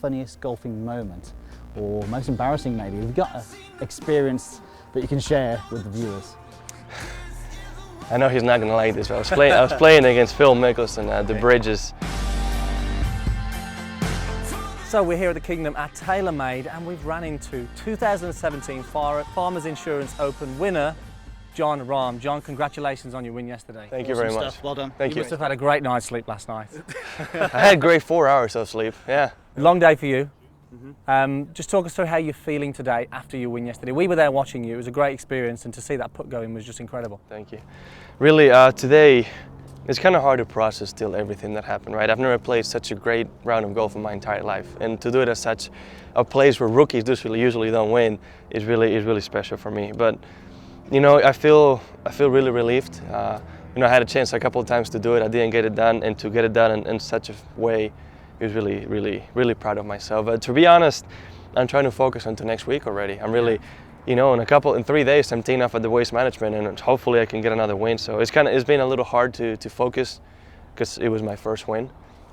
funniest golfing moment, or most embarrassing maybe? Have you got an experience that you can share with the viewers? I know he's not going to like this, but I was playing against Phil Mickelson at the Bridges. So we're here at the Kingdom at TaylorMade, and we've ran into 2017 Farmers Insurance Open winner, Jon Rahm. John, congratulations on your win yesterday. Thank you very much. Well done. Thank you. You must have had a great night's sleep last night. I had a great 4 hours of sleep, yeah. Long day for you. Just talk us through how you're feeling today after your win yesterday. We were there watching you. It was a great experience, and to see that putt going was just incredible. Thank you. Really, today, it's kind of hard to process still everything that happened, right? I've never played such a great round of golf in my entire life, and to do it at such a place where rookies usually don't win is really special for me. But you know, I feel really relieved. You know, I had a chance a couple of times to do it. I didn't get it done, and to get it done in such a way, it was really proud of myself. But to be honest, I'm trying to focus on to next week already. I'm really, you know, in 3 days, I'm teeing off at the Waste Management, and hopefully I can get another win. So it's been a little hard to focus because it was my first win.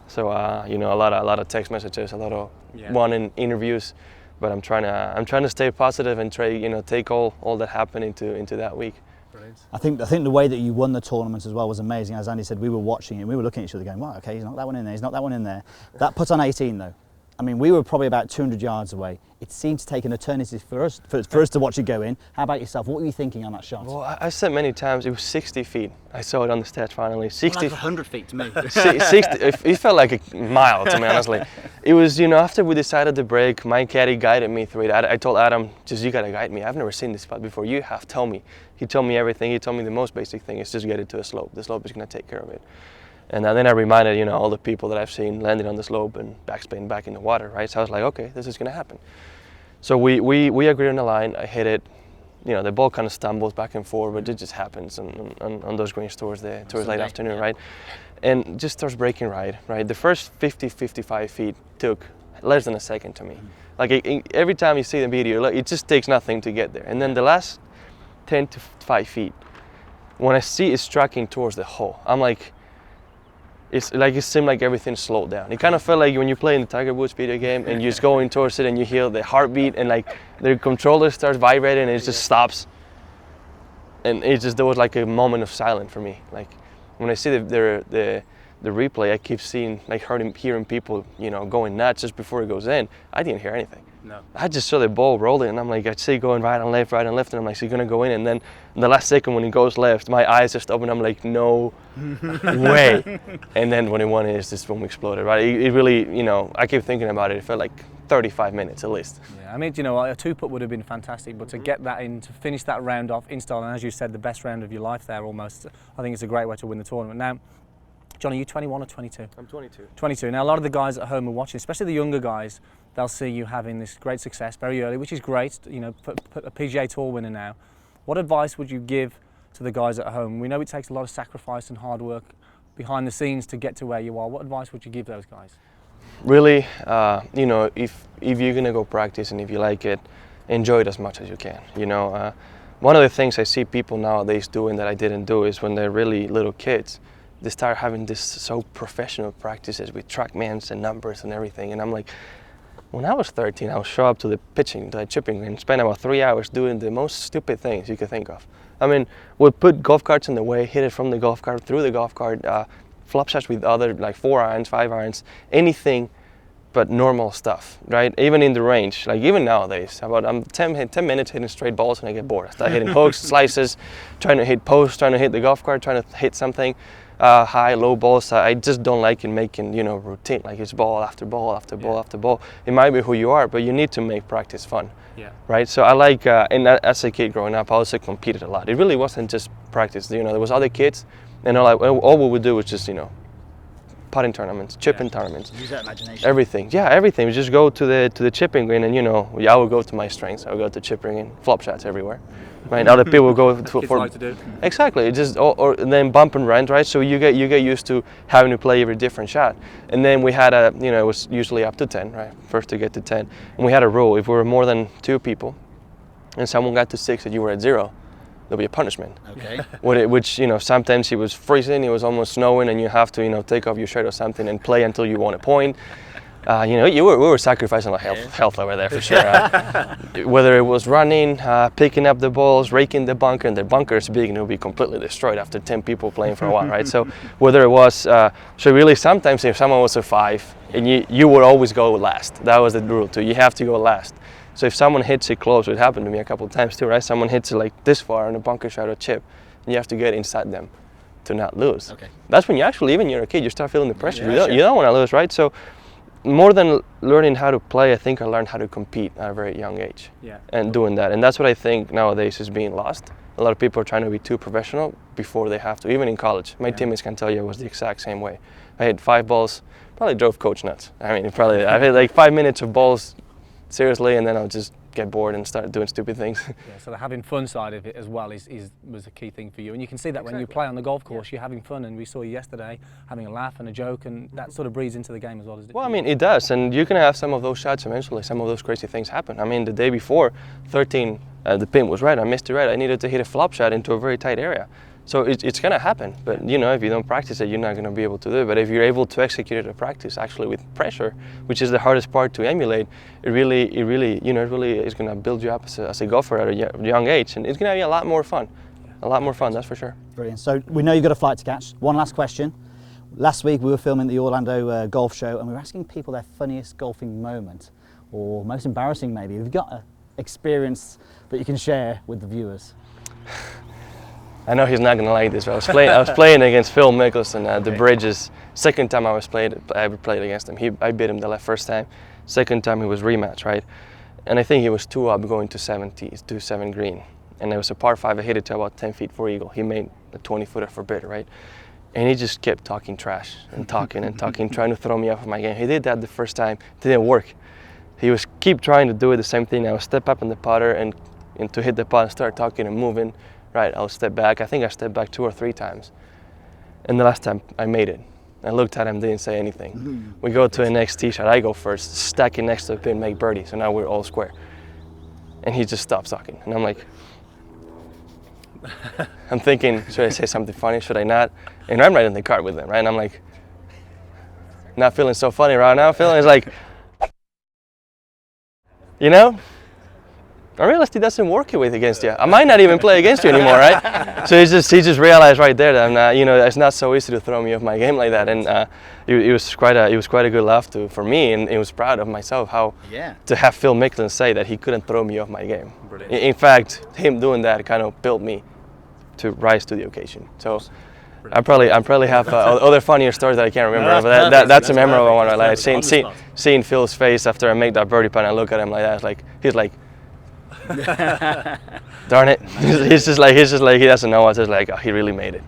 So you know, a lot of text messages, a lot of one-in interviews, but I'm trying to stay positive and try, you know, take all that happened into that week. Brilliant. I think the way that you won the tournament as well was amazing. As Andy said, we were watching it, we were looking at each other going, wow, okay, he's not that one in there, he's not that one in there. That putt on 18 though, I mean, we were probably about 200 yards away. It seemed to take an eternity for us to watch it go in. How about yourself? What were you thinking on that shot? Well, I said many times, it was 60 feet. I saw it on the stats finally. 60. Well, that's 100 feet to me. 60, it felt like a mile to me, honestly. It was, you know, after we decided to break, my caddy guided me through it. I told Adam, just you gotta guide me. I've never seen this spot before. You have, tell me. He told me everything. He told me the most basic thing is just get it to a slope. The slope is gonna take care of it. And then I reminded, you know, all the people that I've seen landing on the slope and backspin back in the water, right? So I was like, okay, this is gonna happen. So we agreed on the line. I hit it. You know, the ball kind of stumbles back and forth, but it just happens on those greens towards late afternoon, right? And just starts breaking right? The first 55 feet took less than a second to me. Like every time you see the video, like, it just takes nothing to get there. And then the last 10 to 5 feet, when I see it striking towards the hole, I'm like, it seemed like everything slowed down. It kind of felt like when you play in the Tiger Woods video game and you're just going towards it and you hear the heartbeat and like the controller starts vibrating and it just stops. And there was like a moment of silence for me. Like when I see the replay, I keep seeing, like hearing people, you know, going nuts just before it goes in. I didn't hear anything. No. I just saw the ball rolling, and I'm like, I see it going right and left, and I'm like, is it gonna go in? And then the last second when it goes left, my eyes just open. I'm like, no way. And then when it went in, it's just boom, exploded, right? It really, you know, I keep thinking about it. It felt like 35 minutes at least. Yeah, I mean, you know, a two-putt would have been fantastic, but to get that in, to finish that round off in style, and as you said, the best round of your life there almost, I think it's a great way to win the tournament. Now, John, are you 21 or 22? I'm 22. 22. Now, a lot of the guys at home are watching, especially the younger guys. They'll see you having this great success very early, which is great. You know, a PGA Tour winner now. What advice would you give to the guys at home? We know it takes a lot of sacrifice and hard work behind the scenes to get to where you are. What advice would you give those guys? Really, you know, if you're gonna go practice and if you like it, enjoy it as much as you can. You know, one of the things I see people nowadays doing that I didn't do is when they're really little kids, they start having this so professional practices with TrackMans and numbers and everything. And I'm like, when I was 13, I would show up to the chipping, and spend about 3 hours doing the most stupid things you could think of. I mean, we'd put golf carts in the way, hit it from the golf cart, through the golf cart, flop shots with other, like 4 irons, 5 irons, anything but normal stuff, right? Even in the range, like even nowadays, I'm 10 minutes hitting straight balls and I get bored. I start hitting hooks, slices, trying to hit posts, trying to hit the golf cart, trying to hit something. High, low balls. I just don't like it making, you know, routine. Like it's ball after ball after ball after ball. It might be who you are, but you need to make practice fun. Yeah. Right. So I like, and as a kid growing up, I also competed a lot. It really wasn't just practice. You know, there was other kids, and all we would do was just, you know, putting tournaments, chipping tournaments. Use that imagination. Everything. Yeah, everything. We just go to the chipping green, and you know, I would go to my strengths. I would go to chipping and flop shots everywhere. Right, other people go for like to do. Exactly, just or then bump and run, right? So you get used to having to play every different shot. And then we had a, you know, it was usually up to 10, right? First to get to 10, and we had a rule: if we were more than 2 people, and someone got to 6 and you were at 0, there'll be a punishment. Okay. Which, you know, sometimes it was freezing, it was almost snowing, and you have to, you know, take off your shirt or something and play until you won a point. You know, we were sacrificing our health over there for sure. Whether it was running, picking up the balls, raking the bunker, and the bunker is big and it will be completely destroyed after 10 people playing for a while, right? So whether it was, so really sometimes if someone was a 5, and you would always go last. That was the rule too. You have to go last. So if someone hits it close, it happened to me a couple of times too, right? Someone hits it like this far on a bunker shot or chip, and you have to get inside them to not lose. Okay. That's when you actually, even you're a kid, you start feeling the pressure. Yeah, You don't want to lose, right? So more than learning how to play, I think I learned how to compete at a very young age. Yeah. And doing that. And that's what I think nowadays is being lost. A lot of people are trying to be too professional before they have to, even in college. My teammates can tell you it was the exact same way. I hit 5 balls, probably drove coach nuts. I mean, I hit like 5 minutes of balls seriously, and then I'll just get bored and start doing stupid things. Yeah, so the having fun side of it as well was a key thing for you, and you can see that when you play on the golf course, you're having fun, and we saw you yesterday having a laugh and a joke, and that sort of breeds into the game as well, doesn't it? Well, I mean, it does, and you can have some of those shots eventually, some of those crazy things happen. I mean, the day before, 13, the pin was right, I missed it right, I needed to hit a flop shot into a very tight area. So it's going to happen, but you know, if you don't practice it, you're not going to be able to do it. But if you're able to execute it at practice, actually with pressure, which is the hardest part to emulate, it really is going to build you up as a golfer at a young age, and it's going to be a lot more fun. A lot more fun, that's for sure. Brilliant. So we know you've got a flight to catch. One last question. Last week we were filming the Orlando golf show, and we were asking people their funniest golfing moment, or most embarrassing maybe. Have you got an experience that you can share with the viewers? I know he's not going to like this, but I was playing against Phil Mickelson at the Bridges. Second time I ever played against him. I beat him the first time. Second time it was rematch, right? And I think he was 2 up going to 7 green. And it was a par 5. I hit it to about 10 feet for eagle. He made a 20-footer for bitter, right? And he just kept talking trash and talking and talking, trying to throw me off of my game. He did that the first time. It didn't work. He was keep trying to do it the same thing. I would step up in the putter and to hit the putt and start talking and moving. Right, I'll step back. I think I stepped back 2 or 3 times. And the last time I made it. I looked at him, didn't say anything. We go to the next tee shot. I go first, stack it next to the pin, make birdie. So now we're all square. And he just stops talking. And I'm like, I'm thinking, should I say something funny? Should I not? And I'm right in the cart with him, right? And I'm like, not feeling so funny right now. Feeling it's like, you know? I realized he doesn't work with against you. I might not even play against you anymore, right? So he just realized right there that I'm not, you know, it's not so easy to throw me off my game like that. And it was quite a good laugh for me, and I was proud of myself to have Phil Mickelson say that he couldn't throw me off my game. In fact, him doing that kind of built me to rise to the occasion. So I probably have other funnier stories that I can't remember, but that's a memorable one. Like seeing Phil's face after I make that birdie putt, and I look at him like that. It's like he's like. Darn it! He's just like he doesn't know. It's just like, oh, he really made it.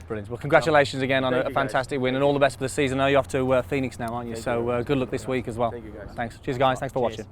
Brilliant. Well, congratulations again on a fantastic win, and all the best for the season. I know you're off to Phoenix now, aren't you? So good luck this week as well. Thanks. Cheers, guys. Thanks for watching.